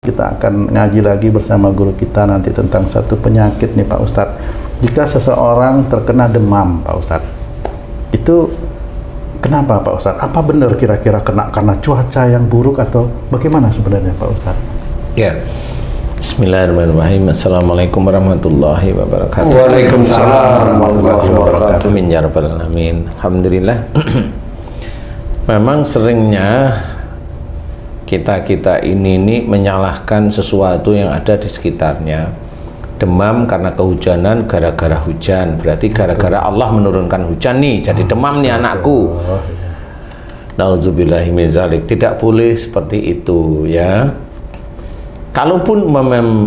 Kita akan ngaji lagi bersama guru kita nanti tentang satu penyakit nih Pak Ustadz. Jika seseorang terkena demam Pak Ustadz, itu kenapa Pak Ustadz? Apa benar kira-kira kena karena cuaca yang buruk atau bagaimana sebenarnya Pak Ustadz? Ya, Bismillahirrahmanirrahim. Assalamualaikum warahmatullahi wabarakatuh. Waalaikumsalam warahmatullahi wabarakatuh. Amin ya rabbal alamin. Alhamdulillah. Memang seringnya kita ini menyalahkan sesuatu yang ada di sekitarnya. Demam karena kehujanan, gara-gara hujan, berarti gara-gara Allah menurunkan hujan nih, jadi demam nih anakku. Nauzubillahi min zalik. Tidak boleh seperti itu ya. Kalaupun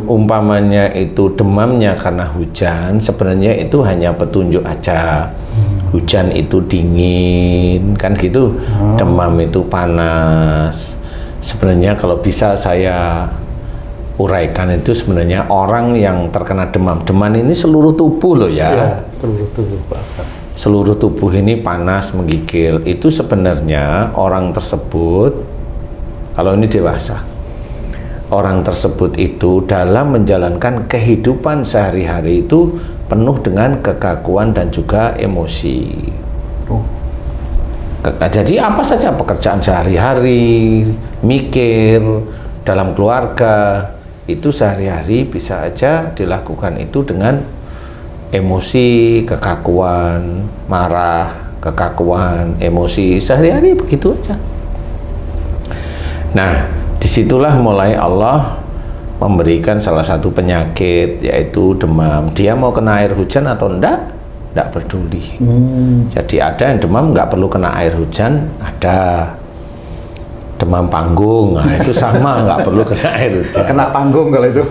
umpamanya itu demamnya karena hujan, sebenarnya itu hanya petunjuk aja. Hujan itu dingin, kan gitu. Demam itu panas. Sebenarnya kalau bisa saya uraikan itu sebenarnya orang yang terkena demam ini seluruh tubuh loh ya. Ya, seluruh tubuh Pak. Seluruh tubuh ini panas menggigil. Itu sebenarnya orang tersebut, kalau ini dewasa, orang tersebut itu dalam menjalankan kehidupan sehari-hari itu penuh dengan kekakuan dan juga emosi. Jadi apa saja pekerjaan sehari-hari, mikir, dalam keluarga, itu sehari-hari bisa aja dilakukan itu dengan emosi, kekakuan, marah, kekakuan, emosi, sehari-hari begitu aja. Nah, disitulah mulai Allah memberikan salah satu penyakit, yaitu demam. Dia mau kena air hujan atau enggak peduli. Jadi ada yang demam nggak perlu kena air hujan, ada demam panggung, nah itu sama, nggak perlu kena air hujan. Kena panggung kalau itu.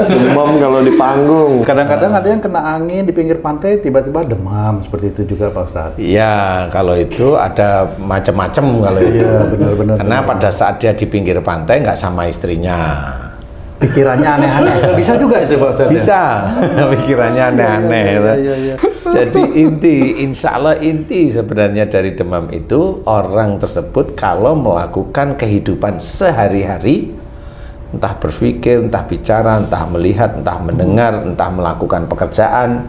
Demam kalau di panggung. Kadang-kadang ada yang kena angin di pinggir pantai tiba-tiba demam, seperti itu juga Pak Ustadz. Iya, kalau itu ada macam-macam kalau itu. Iya, benar-benar. Karena pada saat dia di pinggir pantai nggak sama istrinya. Pikirannya aneh-aneh. Bisa juga itu Pak Ustadz. Bisa, pikirannya aneh-aneh. Iya. Jadi insya Allah inti sebenarnya dari demam itu orang tersebut kalau melakukan kehidupan sehari-hari, entah berpikir, entah bicara, entah melihat, entah mendengar, entah melakukan pekerjaan,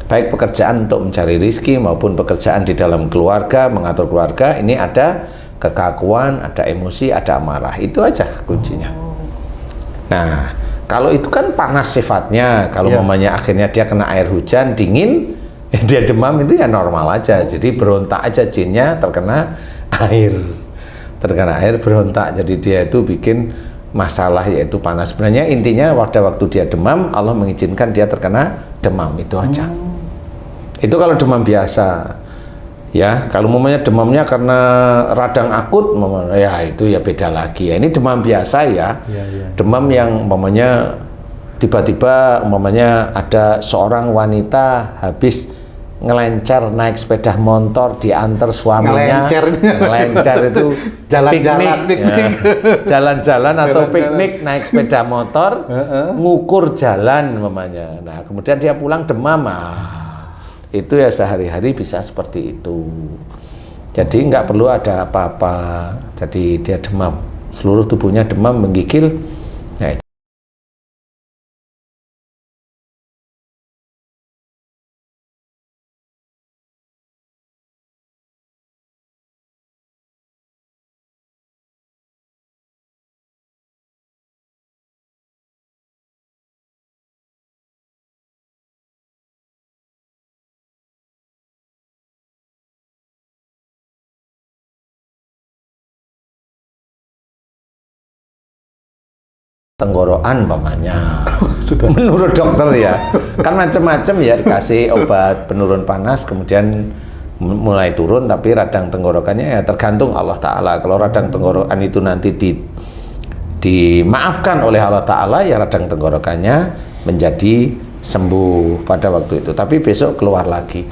baik pekerjaan untuk mencari rezeki maupun pekerjaan di dalam keluarga, mengatur keluarga, ini ada kekakuan, ada emosi, ada amarah. Itu aja kuncinya. Nah, kalau itu kan panas sifatnya, kalau mamanya akhirnya dia kena air hujan dingin, dia demam, itu ya normal aja. Jadi berontak aja jinnya terkena air berontak. Jadi dia itu bikin masalah yaitu panas. Sebenarnya intinya waktu dia demam, Allah mengizinkan dia terkena demam, itu aja. Itu kalau demam biasa. Ya, kalau mamanya demamnya karena radang akut, ya itu ya beda lagi. Ya, ini demam biasa ya. Demam yang mamanya tiba-tiba mamanya ada seorang wanita habis ngelencer naik sepeda motor diantar suaminya. Ngelencer itu jalan-jalan piknik. Jalan-jalan atau piknik naik sepeda motor, ngukur jalan mamanya. Nah, kemudian dia pulang demam. Itu ya sehari-hari bisa seperti itu. Jadi nggak perlu ada apa-apa. Jadi dia demam, seluruh tubuhnya demam menggigil. Nah, tenggorokan umpamanya. Menurut dokter ya, kan macam-macam ya, dikasih obat penurun panas kemudian mulai turun, tapi radang tenggorokannya ya tergantung Allah Ta'ala. Kalau radang tenggorokan itu nanti dimaafkan oleh Allah Ta'ala, ya radang tenggorokannya menjadi sembuh pada waktu itu, tapi besok keluar lagi.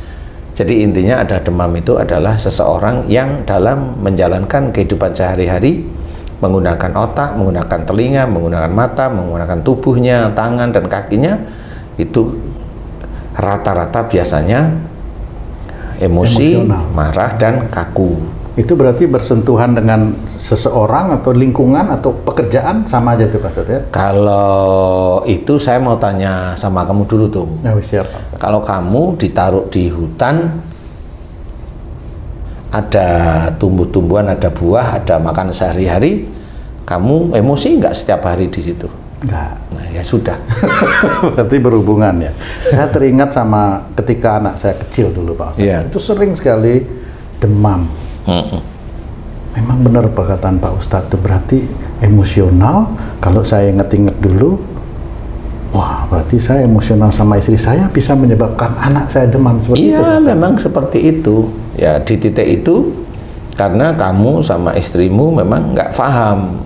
Jadi intinya ada demam itu adalah seseorang yang dalam menjalankan kehidupan sehari-hari menggunakan otak, menggunakan telinga, menggunakan mata, menggunakan tubuhnya, tangan dan kakinya, itu rata-rata biasanya emosi, marah dan kaku. Itu berarti bersentuhan dengan seseorang atau lingkungan atau pekerjaan sama aja tuh Pak Ustadz ya? Kalau itu saya mau tanya sama kamu dulu tuh. Ya, siap Pak Ustadz. Kalau kamu ditaruh di hutan, ada tumbuh-tumbuhan, ada buah, ada makan sehari-hari, kamu emosi nggak setiap hari di situ? Enggak. Nah ya sudah. Berarti berhubungan ya. Saya teringat sama ketika anak saya kecil dulu Pak Ustadz. Iya. Itu sering sekali demam. Memang benar perkataan Pak Ustadz itu berarti emosional. Kalau saya inget-inget dulu, wah berarti saya emosional sama istri saya bisa menyebabkan anak saya demam seperti itu. Iya, memang seperti itu. Ya di titik itu karena kamu sama istrimu memang nggak paham.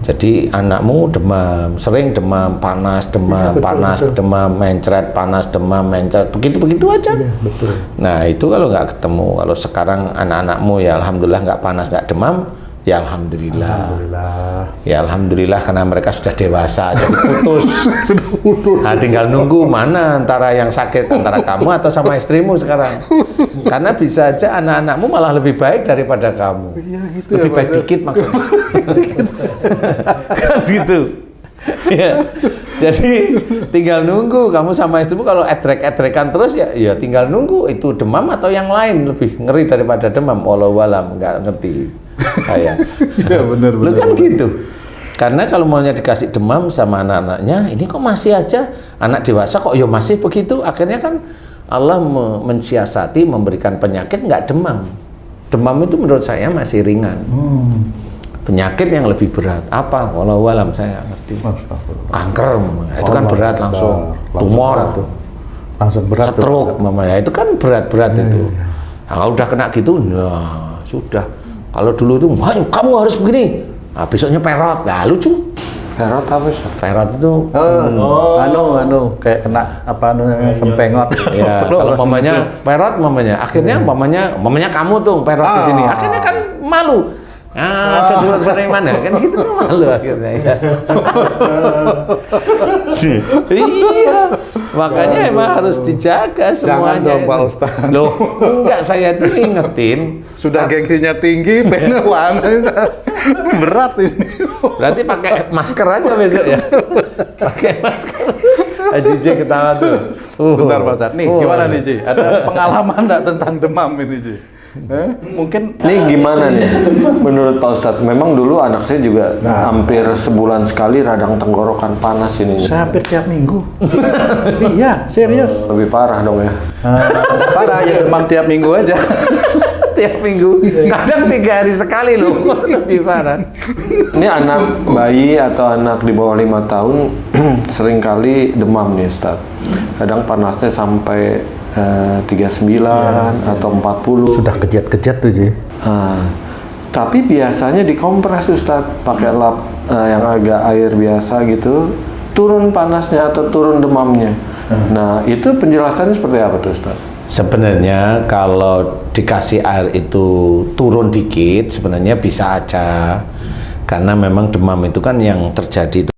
Jadi anakmu demam, sering demam, panas, demam, Iya, betul, panas, betul. demam, mencret, panas, demam, mencret, begitu-begitu aja. Iya, betul. Nah itu kalau nggak ketemu, kalau sekarang anak-anakmu ya alhamdulillah nggak panas, nggak demam, ya alhamdulillah. Alhamdulillah. Ya alhamdulillah karena mereka sudah dewasa, jadi putus. Nah tinggal nunggu mana antara yang sakit antara kamu atau sama istrimu sekarang. Karena bisa aja anak-anakmu malah lebih baik daripada kamu. Iya, gitu Lebih ya, baik Pak. dikit maksudnya. Kan gitu. Ya. Jadi tinggal nunggu kamu sama istrimu kalau edrek-edrekan terus ya tinggal nunggu itu demam atau yang lain lebih ngeri daripada demam. Wallahu alam, nggak ngerti saya. Iya, benar, Lu benar, kan benar. gitu. Karena kalau maunya dikasih demam sama anak-anaknya, ini kok masih aja anak dewasa kok ya masih begitu. Akhirnya kan Allah mensiasati memberikan penyakit nggak demam. Demam itu menurut saya masih ringan. Penyakit yang lebih berat apa? Wallahu alam saya nggak ngerti. Astagfirullah. Kanker, itu kan Allah berat Akbar. langsung. Langsung Tumor, berat tuh. Langsung berat tuh. stroke, mamanya itu kan berat-berat itu. Nah, kalau udah kena gitu, nah sudah. Kalau dulu itu, wah kamu harus begini. Nah, besoknya perot, nah lucu. Perot apa sih? Perot itu, Anu, kayak kena apa namanya sempengot. ya kalau mamanya perot, mamanya, akhirnya mamanya kamu tuh perot di sini. Akhirnya kan malu. Ah, cedera dari mana? Kan gitu kan malu akhirnya ya. Iya, makanya emang harus dijaga semuanya. dong, Pak Ustadz. Loh, enggak saya tuh ingetin. Sudah gengsinya tinggi, pengen berat ini. Berarti pakai masker aja besok ya. Pakai masker. Haji J ketawa tuh. Bentar Pak Ustadz, nih gimana nih Ji? Ada pengalaman nggak tentang demam ini Ji? Mungkin Ini gimana nih? Menurut Pak Ustadz, memang dulu anak saya juga hampir sebulan sekali radang tenggorokan panas ini. saya hampir tiap minggu. Iya, serius. Lebih parah dong ya. Parah ya demam tiap minggu aja. Tiap minggu. Kadang 3 hari sekali loh. Lebih parah. Ini anak bayi atau anak di bawah 5 tahun seringkali demam nih Ustadz. Kadang panasnya sampai 39 atau 40. Sudah kejat-kejat tuh Ji. Tapi biasanya dikompres Ustadz, pakai lap yang agak air biasa gitu, turun panasnya atau turun demamnya. Nah, itu penjelasannya seperti apa tuh Ustadz? Sebenarnya kalau dikasih air itu turun dikit, sebenarnya bisa aja. Karena memang demam itu kan yang terjadi itu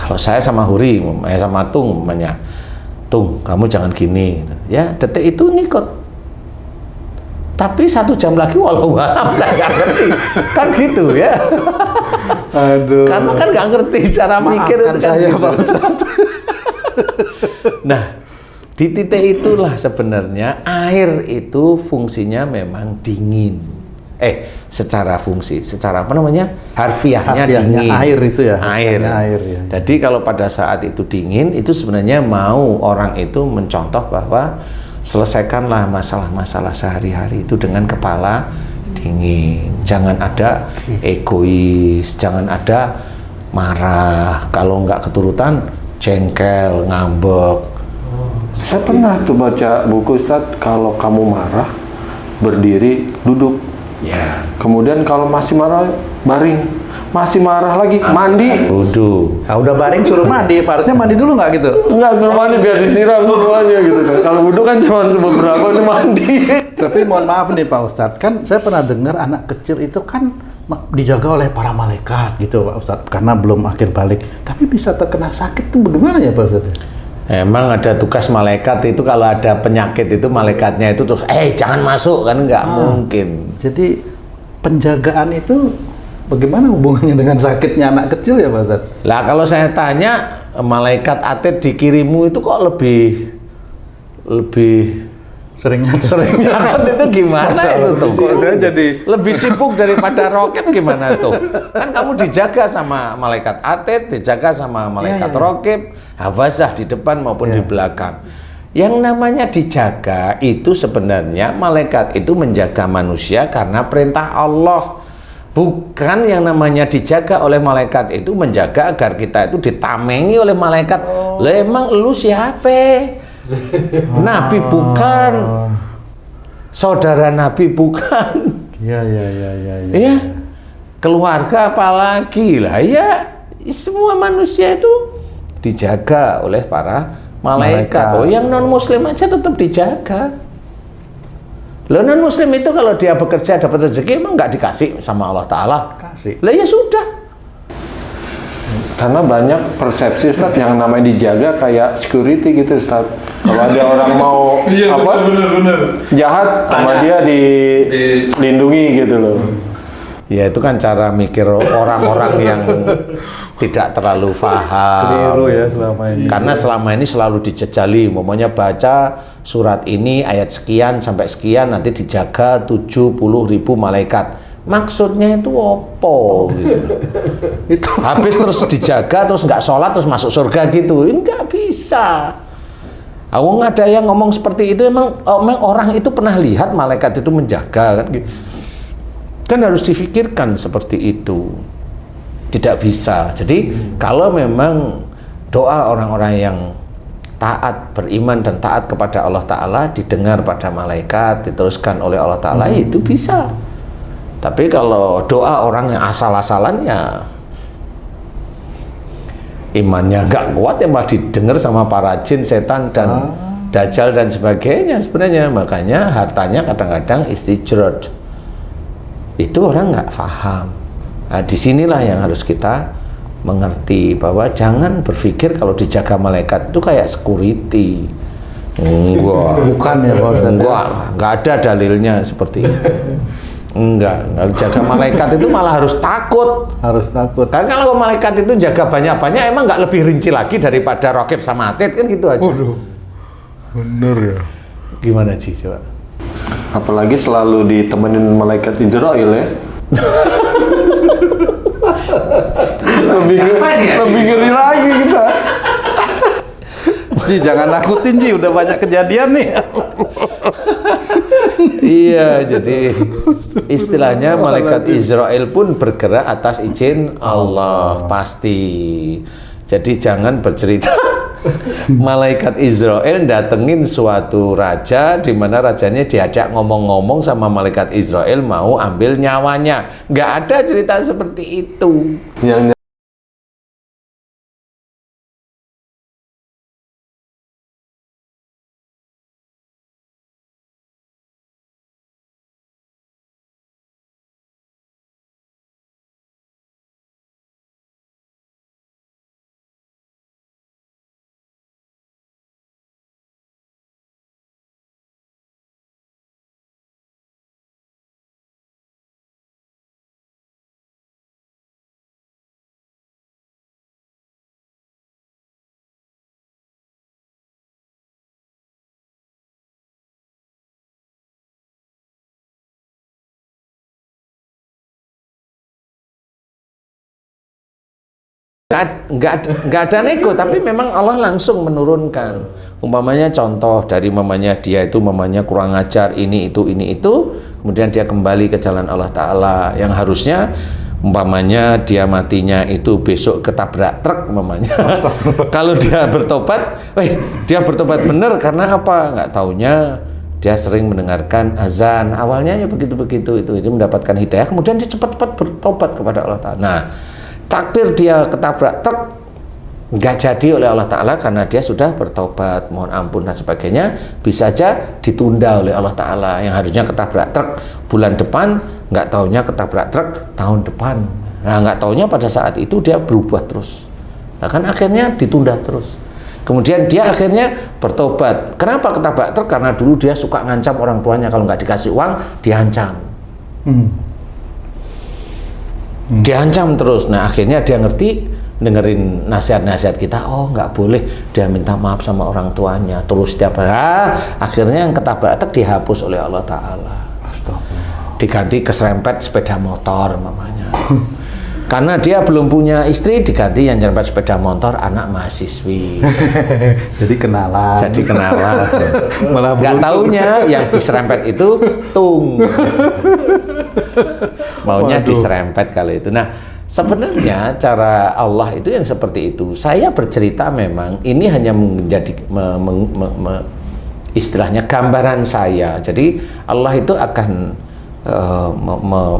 kalau saya sama Huri, sama Tung, namanya, Tung, kamu jangan gini. Ya, detik itu ngikut. Tapi 1 jam lagi walau alam saya nggak ngerti. Kan gitu ya. Aduh. Kamu kan nggak ngerti cara mikir itu kan saya gitu. Pak Ustadz. Nah, Di titik itulah sebenarnya air itu fungsinya memang dingin. Secara fungsi, secara apa namanya? Harfiahnya dingin. Air itu ya. Air. Air ya. Jadi kalau pada saat itu dingin, itu sebenarnya mau orang itu mencontoh bahwa selesaikanlah masalah-masalah sehari-hari itu dengan kepala dingin. Jangan ada egois, jangan ada marah. Kalau nggak keturutan, jengkel, ngambek. Saya pernah tuh baca buku Ustadz, kalau kamu marah, berdiri, duduk. Ya. Kemudian kalau masih marah, baring. Masih marah lagi, mandi. Wudhu. Nah, udah baring suruh mandi, harusnya mandi dulu nggak gitu? Enggak, suruh mandi biar disiram semuanya gitu kan. Kalau wudhu kan cuma beberapa, ini mandi. Tapi mohon maaf nih Pak Ustadz, kan saya pernah dengar anak kecil itu kan dijaga oleh para malaikat gitu Pak Ustadz, karena belum akhir balik. Tapi bisa terkena sakit tuh bagaimana ya Pak Ustadz? Emang ada tugas malaikat itu, kalau ada penyakit itu malaikatnya itu terus jangan masuk, kan nggak mungkin. Jadi penjagaan itu bagaimana hubungannya dengan sakitnya anak kecil ya Pak Ustadz? Lah kalau saya tanya, malaikat atid di kirimu itu kok lebih Seringnya sering nyatet itu gimana itu tuh? Kok saya jadi Lebih sibuk daripada roket gimana tuh? Kan kamu dijaga sama malaikat atid, dijaga sama malaikat rokib, hafazah di depan maupun di belakang. Yang namanya dijaga itu sebenarnya malaikat itu menjaga manusia karena perintah Allah. Bukan yang namanya dijaga oleh malaikat itu menjaga agar kita itu ditamengi oleh malaikat. Lah emang lu siapa? Nabi bukan, saudara Nabi bukan. ya. Ya, keluarga apalagi lah ya. Semua manusia itu dijaga oleh para malaikat. Oh, yang non muslim aja tetap dijaga. Lo non muslim itu kalau dia bekerja dapat rezeki emang nggak dikasih sama Allah Ta'ala? Kasih. Lah ya sudah. Karena banyak persepsi Ustadz yang namanya dijaga kayak security gitu Ustadz. Kalau ada orang mau jahat sama dia dilindungi gitu loh. Ya itu kan cara mikir orang-orang yang tidak terlalu paham. Keliru ya selama ini. Karena selama ini selalu dijejali, umpamanya baca surat ini ayat sekian sampai sekian nanti dijaga 70.000 malaikat. Maksudnya itu opo gitu. Itu Habis terus dijaga terus nggak sholat terus masuk surga gitu, nggak bisa. Awang ada yang ngomong seperti itu, emang orang itu pernah lihat malaikat itu menjaga kan? Kan harus difikirkan seperti itu. Tidak bisa. Jadi kalau memang doa orang-orang yang taat, beriman dan taat kepada Allah Ta'ala didengar pada malaikat, diteruskan oleh Allah Ta'ala, itu bisa. Tapi kalau doa orang yang asal-asalan ya imannya nggak kuat ya malah didengar sama para jin, setan dan dajjal dan sebagainya sebenarnya. Makanya hartanya kadang-kadang istijrod. Itu orang nggak paham. Nah, disinilah yang harus kita mengerti bahwa jangan berpikir kalau dijaga malaikat itu kayak security. Enggak. bukan ya Pak Ustadz. Enggak ada dalilnya seperti itu. Enggak, jaga malaikat itu malah harus takut. Harus takut. Karena kalau malaikat itu jaga banyak-banyak, emang nggak lebih rinci lagi daripada rokib sama atid kan gitu aja. Waduh. Bener ya. Gimana sih coba? Apalagi selalu ditemenin malaikat Israel ya. lebih ngeri lagi kita. Ji, jangan nakutin Ji, udah banyak kejadian nih. Iya, jadi istilahnya malaikat Israel pun bergerak atas izin Allah, pasti. Jadi jangan bercerita malaikat Israel datengin suatu raja di mana rajanya diajak ngomong-ngomong sama malaikat Israel mau ambil nyawanya. Nggak ada cerita seperti itu. Yang nggak ada nego, tapi memang Allah langsung menurunkan. Umpamanya contoh dari mamanya dia itu mamanya kurang ajar ini itu, kemudian dia kembali ke jalan Allah Ta'ala yang harusnya umpamanya dia matinya itu besok ketabrak truk umpamanya. Kalau dia bertobat, dia bertobat benar karena apa? Nggak taunya dia sering mendengarkan azan, awalnya ya begitu-begitu itu mendapatkan hidayah, kemudian dia cepat-cepat bertobat kepada Allah Ta'ala. Nah, takdir dia ketabrak truk nggak jadi oleh Allah Ta'ala karena dia sudah bertobat, mohon ampun dan sebagainya, bisa aja ditunda oleh Allah Ta'ala. Yang harusnya ketabrak truk bulan depan, nggak taunya ketabrak truk tahun depan. Nah, nggak taunya pada saat itu dia berubah terus, nah, kan akhirnya ditunda terus. Kemudian dia akhirnya bertobat. Kenapa ketabrak truk? Karena dulu dia suka ngancam orang tuanya, kalau nggak dikasih uang diancam. Diancam terus. Nah, akhirnya dia ngerti, dengerin nasihat-nasihat kita, oh nggak boleh dia minta maaf sama orang tuanya terus setiap hari. Akhirnya yang ketabrak truk dihapus oleh Allah Ta'ala, diganti keserempet sepeda motor mamanya. Karena dia belum punya istri, diganti yang nyerempet sepeda motor anak mahasiswi. Jadi kenalan. Malah nggak taunya yang diserempet itu tung. Maunya diserempet kali itu. Nah, sebenarnya cara Allah itu yang seperti itu. Saya bercerita memang ini hanya menjadi istilahnya gambaran saya. Jadi Allah itu akan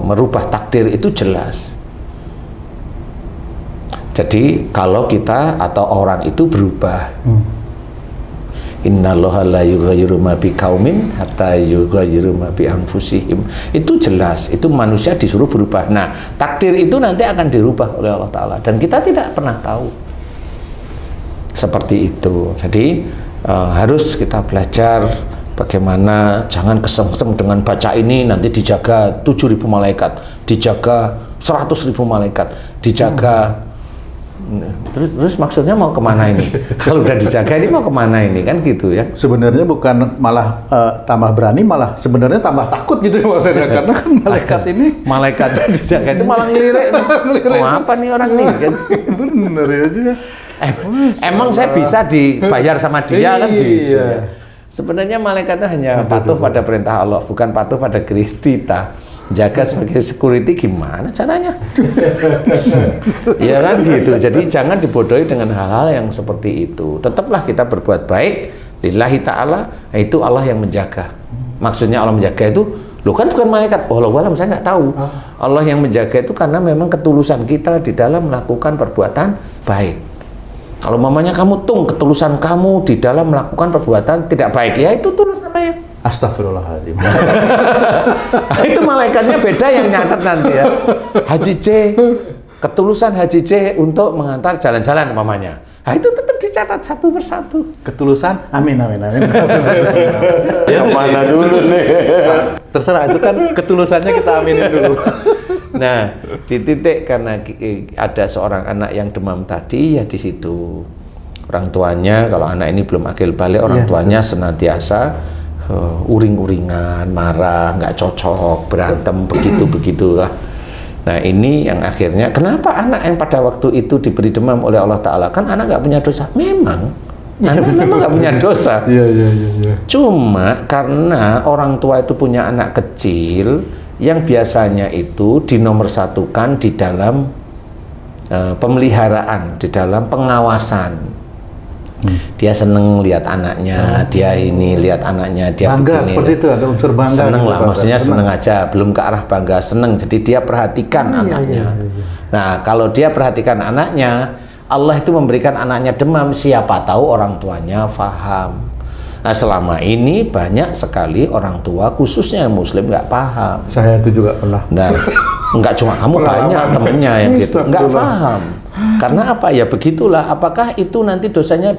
merubah takdir itu jelas. Jadi kalau kita atau orang itu berubah, innallaha la yughayyiru ma biqaumin hatta yughayyiru ma bi anfusihim. Itu jelas, itu manusia disuruh berubah. Nah, takdir itu nanti akan dirubah oleh Allah Ta'ala dan kita tidak pernah tahu. Seperti itu. Jadi harus kita belajar bagaimana jangan kesem-kesem dengan baca ini nanti dijaga 7.000 malaikat, dijaga 100.000 malaikat, dijaga. Terus maksudnya mau kemana ini? Kalau udah dijaga ini mau kemana ini, kan gitu ya? Sebenarnya bukan malah tambah berani, malah sebenarnya tambah takut gitu ya maksudnya, karena kan malaikat dijaga itu malah ngelirik. Mau apa nih orang nih? Kan? Bener ya sih. Emang saya bisa dibayar sama dia kan gitu ya? Sebenarnya malaikat itu hanya patuh pada perintah Allah, bukan patuh pada kita. Jaga sebagai security gimana caranya? Ya kan gitu. Jadi jangan dibodohi dengan hal-hal yang seperti itu. Tetaplah kita berbuat baik lillahi ta'ala, itu Allah yang menjaga. Maksudnya Allah menjaga itu, loh kan bukan malaikat. Wallahu alam, saya nggak tahu. Allah yang menjaga itu karena memang ketulusan kita di dalam melakukan perbuatan baik. Kalau mamanya kamu ketulusan kamu di dalam melakukan perbuatan tidak baik, ya itu tulus namanya. Astagfirullahaladzim. Itu malaikatnya beda yang nyatet nanti ya. Haji C, ketulusan Haji C untuk mengantar jalan-jalan mamanya. Nah, itu tetap dicatat satu persatu. Ketulusan, amin. Yang mana dulu nih? Terserah, itu kan ketulusannya kita aminin dulu. Nah, di titik karena ada seorang anak yang demam tadi, ya di situ orang tuanya, kalau anak ini belum akil balik, orang tuanya senantiasa uring-uringan, marah, nggak cocok, berantem, begitulah. Nah, ini yang akhirnya, kenapa anak yang pada waktu itu diberi demam oleh Allah Ta'ala? Kan anak nggak punya dosa. Memang anak memang nggak punya dosa. Iya. Cuma karena orang tua itu punya anak kecil yang biasanya itu dinomorsatukan di dalam pemeliharaan, di dalam pengawasan. Dia seneng lihat anaknya, dia ini lihat anaknya, dia bangga begini, seperti itu, ada unsur bangga. Seneng gitu, lah, maksudnya seneng aja, belum ke arah bangga, seneng. Jadi dia perhatikan anaknya. Nah, kalau dia perhatikan anaknya, Allah itu memberikan anaknya demam, siapa tahu orang tuanya faham. Nah, selama ini banyak sekali orang tua, khususnya yang Muslim, nggak paham. Saya itu juga pernah. Nah, nggak cuma kamu, banyak temennya yang gitu, nggak paham. Karena apa? Ya begitulah. Apakah itu nanti dosanya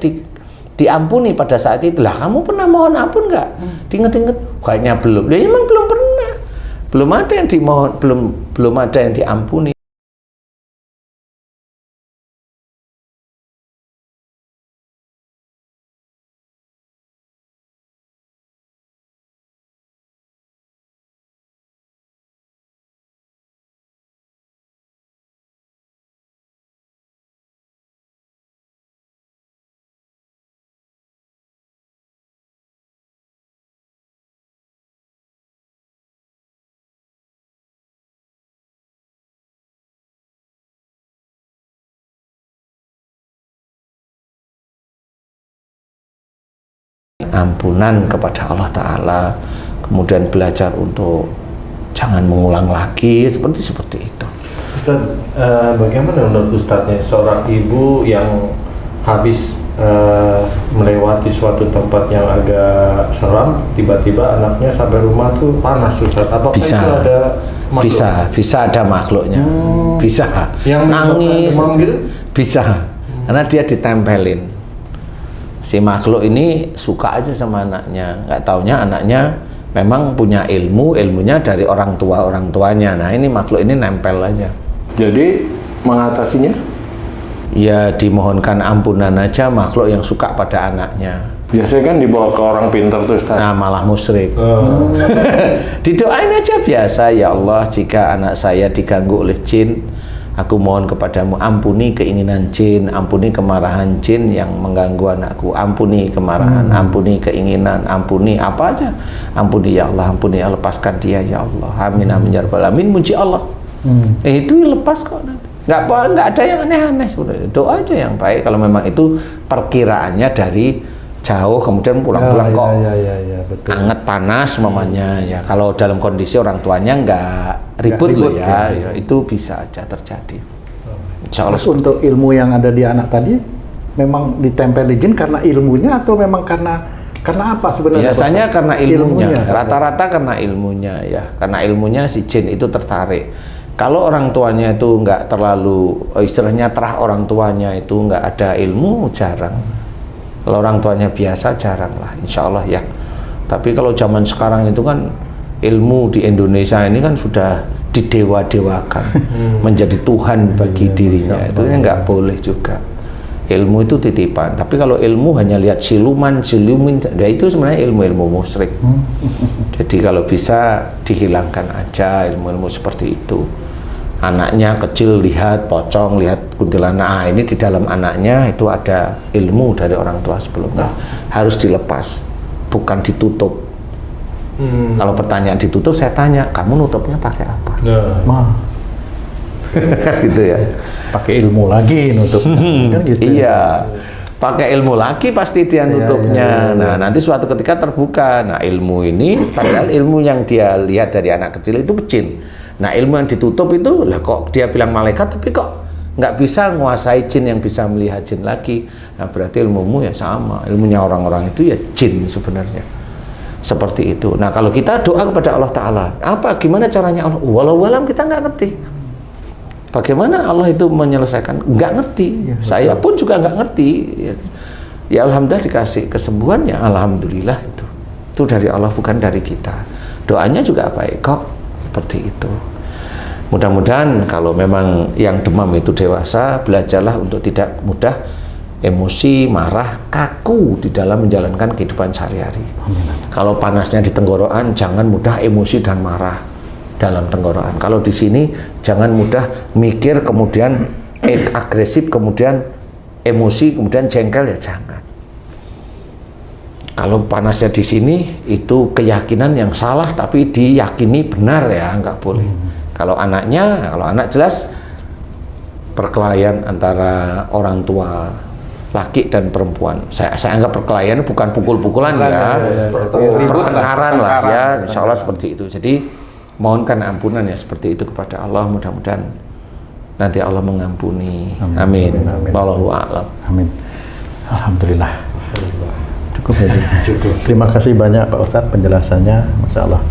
diampuni pada saat itu? Lah, kamu pernah mohon ampun nggak? Diinget-inget, kayaknya belum. Ya emang belum pernah. Belum ada yang dimohon, belum ada yang diampuni. ampunan kepada Allah Ta'ala, kemudian belajar untuk jangan mengulang lagi, seperti itu. Ustaz, bagaimana menurut Ustaznya seorang ibu yang habis melewati suatu tempat yang agak seram, tiba-tiba anaknya sampai rumah tuh panas, Ustaz? Apakah itu ada makhluk? Bisa ada makhluknya, bisa Yang nangis demam gitu? bisa, karena dia ditempelin. Si makhluk ini suka aja sama anaknya, nggak taunya anaknya memang punya ilmunya dari orang tuanya. Nah, ini makhluk ini nempel aja. Jadi mengatasinya? Ya dimohonkan ampunan aja makhluk yang suka pada anaknya. Biasanya kan dibawa ke orang pintar tuh, Ustaz. Nah, malah musyrik. Didoain aja biasa, ya Allah, jika anak saya diganggu oleh jin, aku mohon kepadamu, ampuni keinginan jin, ampuni kemarahan jin yang mengganggu anakku, ampuni kemarahan, ampuni keinginan, ampuni apa aja, ampuni ya Allah, ampuni ya, lepaskan dia ya Allah, amin amin ya rabbal alamin, muji Allah. Itu lepas kok nanti. Nggak ada yang aneh-aneh sebenarnya. Doa aja yang baik. Kalau memang itu perkiraannya dari jauh, kemudian pulang-pulang kok betul. anget panas mamanya ya. Kalau dalam kondisi orang tuanya nggak ribut loh ya, itu bisa aja terjadi. Insya Allah. Terus untuk ilmu yang ada di anak tadi, memang ditempel jin karena ilmunya atau memang karena apa sebenarnya? Biasanya karena ilmunya. Rata-rata karena ilmunya ya. Karena ilmunya si jin itu tertarik. Kalau orang tuanya itu nggak terlalu, istilahnya terah orang tuanya itu nggak ada ilmu, jarang. Kalau orang tuanya biasa, jarang lah, insya Allah ya. Tapi kalau zaman sekarang itu kan ilmu di Indonesia ini kan sudah didewa-dewakan, menjadi Tuhan bagi dirinya. Itu nggak boleh juga. Ilmu itu titipan. Tapi kalau ilmu hanya lihat silumin, ya itu sebenarnya ilmu-ilmu musyrik. Jadi kalau bisa dihilangkan aja ilmu-ilmu seperti itu. Anaknya kecil lihat pocong, lihat kuntilanak, ini di dalam anaknya itu ada ilmu dari orang tua sebelumnya. Harus dilepas, bukan ditutup. Kalau pertanyaan ditutup, saya tanya, kamu nutupnya pakai apa? Kan gitu ya. Pakai ilmu lagi nutupnya. Kan gitu. Iya. Pakai ilmu lagi pasti dia nutupnya. Nah, nanti suatu ketika terbuka. Nah, ilmu ini padahal ilmu yang dia lihat dari anak kecil itu jin. Nah, ilmu yang ditutup itu, lah kok dia bilang malaikat, tapi kok nggak bisa nguasai jin yang bisa melihat jin lagi. Nah, berarti ilmumu ya sama. Ilmunya orang-orang itu ya jin sebenarnya. Seperti itu. Nah, kalau kita doa kepada Allah Ta'ala, gimana caranya Allah? Walau alam kita nggak ngerti. Bagaimana Allah itu menyelesaikan? Nggak ngerti. Ya, saya pun juga nggak ngerti. Ya, alhamdulillah dikasih kesembuhan, ya alhamdulillah itu. Itu dari Allah, bukan dari kita. Doanya juga baik kok. Seperti itu. Mudah-mudahan kalau memang yang demam itu dewasa, belajarlah untuk tidak mudah emosi, marah, kaku di dalam menjalankan kehidupan sehari-hari. Kalau panasnya di tenggorokan, jangan mudah emosi dan marah dalam tenggorokan. Kalau di sini, jangan mudah mikir, kemudian agresif, kemudian emosi, kemudian jengkel, ya jangan. Kalau panasnya di sini, itu keyakinan yang salah, tapi diyakini benar ya, nggak boleh. Kalau anak jelas perkelahian antara orang tua laki dan perempuan. Saya anggap perkelahian bukan pukul-pukulan ya, pertengkaran lah ya, insya Allah seperti itu. Jadi mohonkan ampunan ya seperti itu kepada Allah, mudah-mudahan nanti Allah mengampuni. Amin. Wallahu a'lam. Amin. Alhamdulillah. Cukup ya. Terima kasih banyak Pak Ustadz penjelasannya, Masya Allah.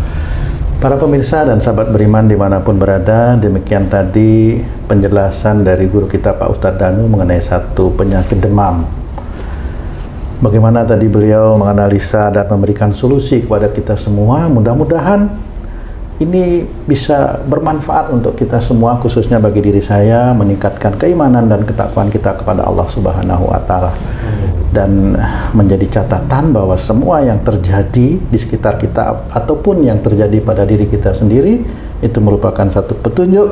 Para pemirsa dan sahabat beriman dimanapun berada, demikian tadi penjelasan dari guru kita Pak Ustadz Danu mengenai satu penyakit demam. Bagaimana tadi beliau menganalisa dan memberikan solusi kepada kita semua. Mudah-mudahan ini bisa bermanfaat untuk kita semua, khususnya bagi diri saya, meningkatkan keimanan dan ketakwaan kita kepada Allah Subhanahu wa Ta'ala. Dan menjadi catatan bahwa semua yang terjadi di sekitar kita ataupun yang terjadi pada diri kita sendiri itu merupakan satu petunjuk,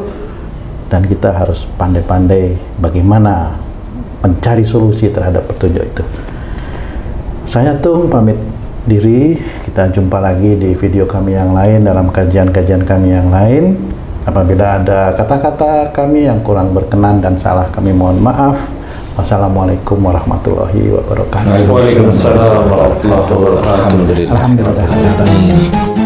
dan kita harus pandai-pandai bagaimana mencari solusi terhadap petunjuk itu. Saya Tung pamit diri, kita jumpa lagi di video kami yang lain, dalam kajian-kajian kami yang lain. Apabila ada kata-kata kami yang kurang berkenan dan salah, kami mohon maaf. Wassalamualaikum warahmatullahi wabarakatuh. Waalaikumsalam warahmatullahi wabarakatuh. Alhamdulillah. Alhamdulillah.